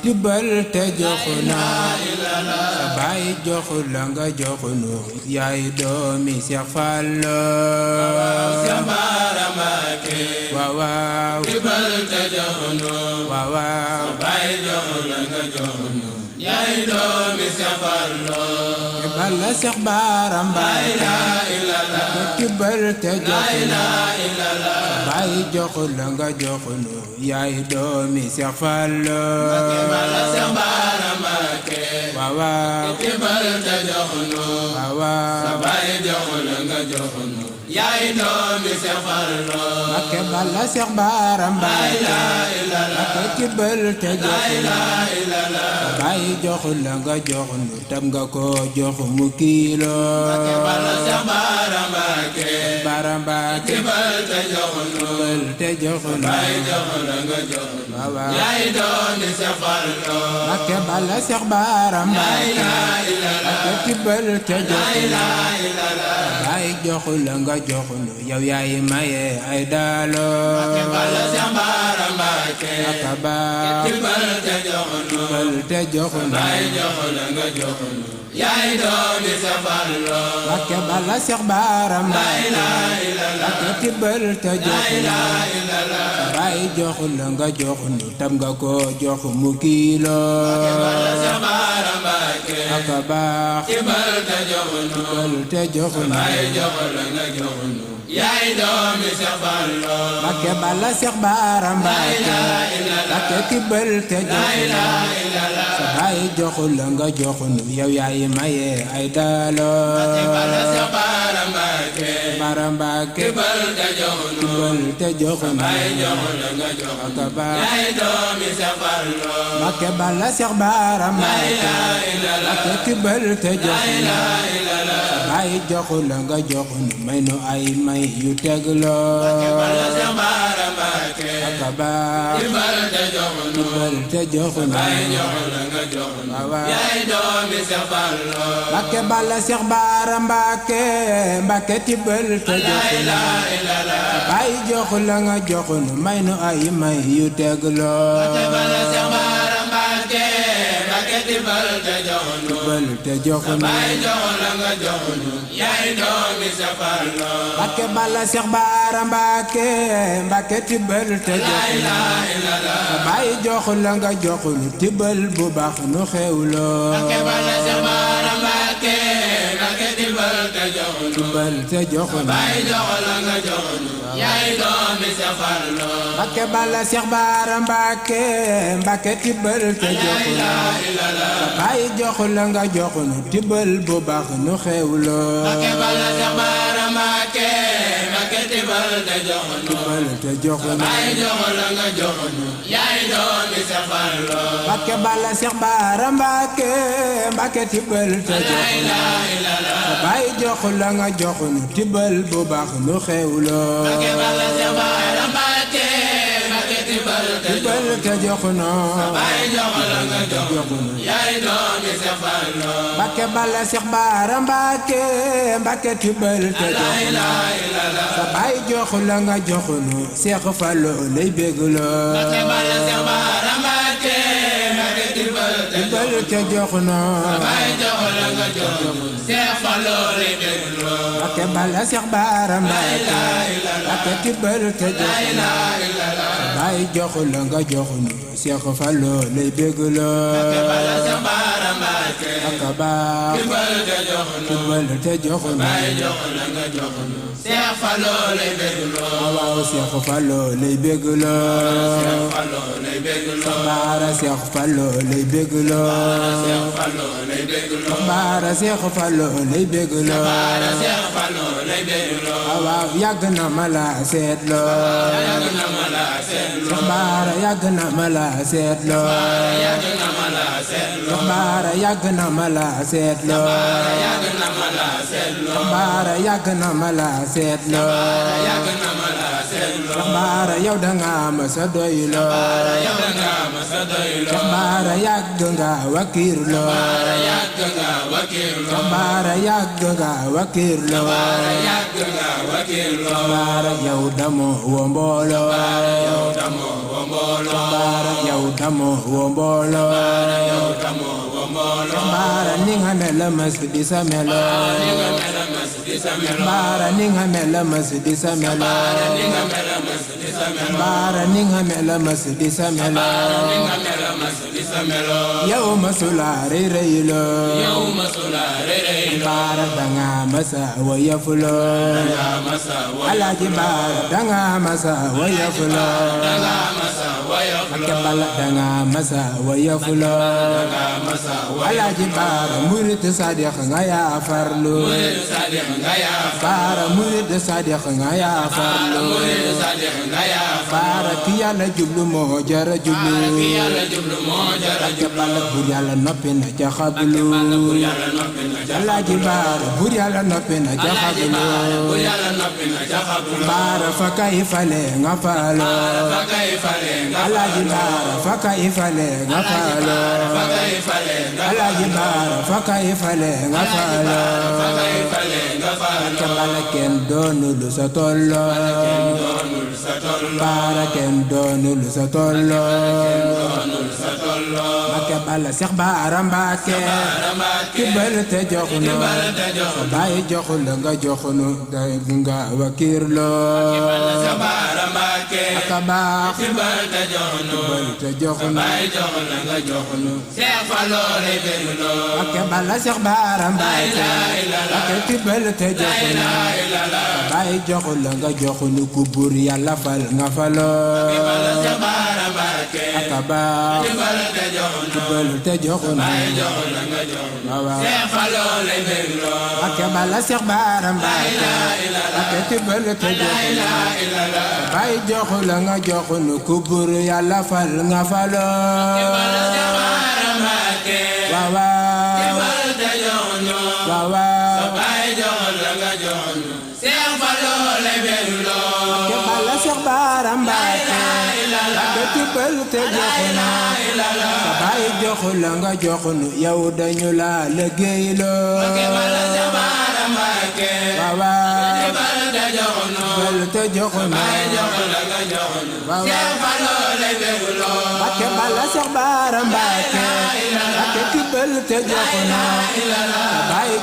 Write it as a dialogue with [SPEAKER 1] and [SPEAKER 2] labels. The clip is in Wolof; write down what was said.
[SPEAKER 1] tibbal te joxu naa sa baay joxu la nga joxu nu yaay doomi Seex Fallu waaw waaw
[SPEAKER 2] tibbal te joxu nu
[SPEAKER 1] waaw waaw
[SPEAKER 2] sa baay joxu la nga joxu nu yaay doomi Seex Fallu
[SPEAKER 1] tibbal la Seex Baara Mbaay tibbal te joxu naa baay joxu la nga joxu nu yaay doomi Seex Fallu waaw waaw
[SPEAKER 2] tibbal te joxu nu
[SPEAKER 1] waaw waaw
[SPEAKER 2] sa baay joxu la nga joxu nu yaay doomi Seex Fallu
[SPEAKER 1] Mbakke balla Seex Baara Mbaay Mbakke tibbal te joxu nu baay joxu la nga joxu nu tam nga ko joxu mu kiilo
[SPEAKER 2] balla Seex Baara Mbakke
[SPEAKER 1] Baara Mbakke
[SPEAKER 2] tibbal te joxu nu
[SPEAKER 1] tibbal te joxu nu
[SPEAKER 2] baay joxu la nga joxu nu
[SPEAKER 1] waaw waaw
[SPEAKER 2] yaay doomi Seex Fallu
[SPEAKER 1] Mbakke balla Seex Baara Mbaay Mbakke tibbal te joxu nu baay joxu la nga joxu nu yow yaay maye ay daalo
[SPEAKER 2] balla Seex Baara Mbakke
[SPEAKER 1] aka baax
[SPEAKER 2] tibbal te joxu nu
[SPEAKER 1] tibbal te joxu nu
[SPEAKER 2] baay joxu la nga joxu nu yaay doomi Seex Fallu
[SPEAKER 1] Mbakke balla Seex Baara Mbaay Mbakke tibbal te joxu nu baay joxu la nga joxu nu tam nga ko joxu mu kiilo
[SPEAKER 2] balla Seex Baara Mbakke
[SPEAKER 1] aka baax
[SPEAKER 2] tibbal te joxu nu
[SPEAKER 1] tibbal te joxu nu
[SPEAKER 2] baay joxu la nga joxu nu yaay doomi Seex Fallu
[SPEAKER 1] Mbakke balla Seex Baara Mbaay Mbakke tibbal te joxu nu sa baay joxu la nga joxu nu yow yaay maye ay daalo
[SPEAKER 2] balla Seex Baara Mbakke
[SPEAKER 1] Baara Mbakke
[SPEAKER 2] tibbal te joxu nu
[SPEAKER 1] tibbal te joxu nu
[SPEAKER 2] baay joxu la nga joxu nu
[SPEAKER 1] aka baax
[SPEAKER 2] yaay doomi Seex Fallu
[SPEAKER 1] Mbakke balla Seex Baara Mbaay Mbakke tibbal te joxu nu sa baay joxu la nga joxu nu may nu ay may yu tegloo
[SPEAKER 2] balla Seex Baara Mbakke
[SPEAKER 1] aka baax
[SPEAKER 2] tibbal te joxu nu
[SPEAKER 1] tibbal te joxu nu
[SPEAKER 2] baay joxu la nga joxu nu
[SPEAKER 1] waaw waaw
[SPEAKER 2] yaay doomi Seex Fallu
[SPEAKER 1] Mbakke balla Seex Baara Mbakke Mbakke tibbal te joxu nu baay joxu la nga joxu nu may nu ay may yu tegloo
[SPEAKER 2] balla Seex Baara Mbakke Mbakke tibbal te joxu nu
[SPEAKER 1] tibbal te joxu nu
[SPEAKER 2] baay joxu la nga joxu nu yaay doomi Seex Fallu
[SPEAKER 1] Mbakke balla Seex Baara Mbakke Mbakke tibbal te joxu nu baay joxu la nga joxu nu tibbal bu baax nu xewloo
[SPEAKER 2] balla Seex Baara Mbakke Mbakke tibbal te joxu nu
[SPEAKER 1] tibbal te joxu nu
[SPEAKER 2] baay joxu la nga joxu nu yaay doomi Seex Fallu
[SPEAKER 1] Mbakke balla Seex Baara Mbakke Mbakke tibbal te joxu nu baay joxu la nga joxu nu tibbal bu baax nu xewloo
[SPEAKER 2] balla Seex Baara Mbakke Mbakke tibbal te joxu nu
[SPEAKER 1] tibbal te joxu nu
[SPEAKER 2] baay joxu la nga joxu nu yaay doomi Seex Fallu
[SPEAKER 1] Mbakke balla Seex Baara Mbakke Mbakke tibbal te joxu nu baay joxu la nga joxu nu tibbal bu baax nu xewloo
[SPEAKER 2] balla Seex Baara Mbakke Mbakke tibbal te
[SPEAKER 1] joxu nu
[SPEAKER 2] baay joxu la nga joxu nu yaay doomi Seex Fallu
[SPEAKER 1] Mbakke balla Seex Baara Mbakke Mbakke tibbal te joxu nu sa baay joxu la nga joxu nu Seex Fallu lay bégloo
[SPEAKER 2] balla Seex Baara Mbakke Mbakke tibbal
[SPEAKER 1] te joxu nu
[SPEAKER 2] baay joxu la nga joxu nu Seex Fallu lay bégloo
[SPEAKER 1] Mbakke balla Seex Baara Mbakke Mbakke tibbal te joxu nu baay joxu la nga joxu nu Seex Fallu lay bégloo
[SPEAKER 2] balla Seex Baara Mbakke
[SPEAKER 1] aka baax
[SPEAKER 2] tibbal te joxu nu
[SPEAKER 1] tibbal te joxu nu
[SPEAKER 2] baay joxu la nga joxu nu Seex Fallu lay bégloo
[SPEAKER 1] waaw Seex Fallu lay bégloo
[SPEAKER 2] Seex Fallu lay bégloo
[SPEAKER 1] Baara Seex Fallu lay bégloo
[SPEAKER 2] Seex Fallu lay bégloo
[SPEAKER 1] Baara Seex Fallu lay bégloo
[SPEAKER 2] Seex Fallu lay bégloo
[SPEAKER 1] waaw yàgg na ma la seetloo
[SPEAKER 2] yàgg na ma la seetloo
[SPEAKER 1] Seex Baara yàgg na ma la seetloo
[SPEAKER 2] yàgg na ma la seetloo
[SPEAKER 1] Seex Baara yàgg na ma la seetloo
[SPEAKER 2] yàgg na ma la seetloo
[SPEAKER 1] Seex Baara yàgg na ma la seetloo
[SPEAKER 2] yàgg na ma la seetloo
[SPEAKER 1] Seex Baara yow danga ma sa doyloo
[SPEAKER 2] yow danga ma sa doyloo
[SPEAKER 1] Seex Baara yàgg nga wakiirloo
[SPEAKER 2] yàgg nga wakiirloo
[SPEAKER 1] Seex Baara yàgg nga wakiirloo
[SPEAKER 2] yàgg nga wakiirloo
[SPEAKER 1] Seex Baara yow damoo wo mbooloo
[SPEAKER 2] yow damoo wo mbooloo mbooloo
[SPEAKER 1] baara yow damoo woo mbooloo
[SPEAKER 2] yow damoo woo mbooloo
[SPEAKER 1] baara ni nga mel mas di sa melo
[SPEAKER 2] ni nga mel mas di sa melo
[SPEAKER 1] baara ni nga mel mas di sa melo
[SPEAKER 2] ni nga mel mas di sa melo
[SPEAKER 1] baara ni nga mel mas di sa melo
[SPEAKER 2] ni nga mel mas di sa melo
[SPEAKER 1] yow masula rëy rëyloo
[SPEAKER 2] yow masula rëy rëyloo
[SPEAKER 1] baara danga masa wayafuloo
[SPEAKER 2] danga masa
[SPEAKER 1] alaaji baara danga masa wayafuloo
[SPEAKER 2] danga masa wayafuloo
[SPEAKER 1] Mbakke Balla danga masa wayafuloo
[SPEAKER 2] danga masa
[SPEAKER 1] alaaji baara murid sadiq nga yaa farlu
[SPEAKER 2] murid sadiq nga yaa
[SPEAKER 1] baara murid sadiq nga yaa farlu
[SPEAKER 2] murid sadiq nga yaa
[SPEAKER 1] baara ki yàlla jublu moo jara jublu
[SPEAKER 2] ki yàlla jublu moo jara
[SPEAKER 1] Mbakke Balla bur yàlla noppi na ca xablu
[SPEAKER 2] yàlla noppi na ca
[SPEAKER 1] alaaji baara bur yàlla noppi na ca xablu
[SPEAKER 2] bu yàlla noppi na ca xablu
[SPEAKER 1] baara fa kay fale nga faalo
[SPEAKER 2] fa kay fale nga
[SPEAKER 1] alaaji baara fa kay fale nga faalo
[SPEAKER 2] fa kay fale nga
[SPEAKER 1] alaaji baara fa kay fale nga faalo
[SPEAKER 2] fa kay fale nga faalo
[SPEAKER 1] Mbakke Balla kenn doonul sa tolloo
[SPEAKER 2] doonul sa tolloo
[SPEAKER 1] baara kenn doonul sa tolloo
[SPEAKER 2] doonul sa tolloo
[SPEAKER 1] Mbakke Balla Seex Baara Mbàkke tibbal te jox nu sa baay joxul la nga jox nu day nga wakiirloo
[SPEAKER 2] sa Baara Mbàkke
[SPEAKER 1] aka baax
[SPEAKER 2] tibbal te jox nu
[SPEAKER 1] tibbal te jox nu
[SPEAKER 2] baay jox la nga jox nu Seex Fallu lay bégloo
[SPEAKER 1] Mbakke Balla Seex Baara Mbàkke Mbakke tibbal te jox nu sa baay joxul la nga jox nu ku buur Yàlla fal nga faloo
[SPEAKER 2] Seex Baara Mbàkke
[SPEAKER 1] aka baax
[SPEAKER 2] tibbal te jox nu
[SPEAKER 1] tibbal te jox nu
[SPEAKER 2] baay jox la nga jox nu
[SPEAKER 1] waaw waaw
[SPEAKER 2] Seex Fallu lay bégloo
[SPEAKER 1] Mbakke Balla Seex Baara Mbàkke Mbakke tibbal te jox nu baay joxu la nga jox nu ku buur Yàlla fal nga faloo waaw waaw
[SPEAKER 2] tibbal te jox nu
[SPEAKER 1] waaw waaw
[SPEAKER 2] baay jox la nga jox nu Seex Fallu lay bégloo
[SPEAKER 1] Mbakke Balla Seex Baara Mbàkke Mbakke tibbal te jox nu sa baay joxu la nga jox nu yow dañu la liggéeyloo
[SPEAKER 2] Seex Baara Mbàkke
[SPEAKER 1] waaw waaw
[SPEAKER 2] tibbal te jox nu
[SPEAKER 1] tibbal te jox nu
[SPEAKER 2] baay jox la nga jox nu
[SPEAKER 1] waaw
[SPEAKER 2] Seex
[SPEAKER 1] waaw
[SPEAKER 2] Fallu lay bégloo
[SPEAKER 1] Mbakke Balla Seex Baara Mbàkke Mbakke tibbal te jox nu sa baay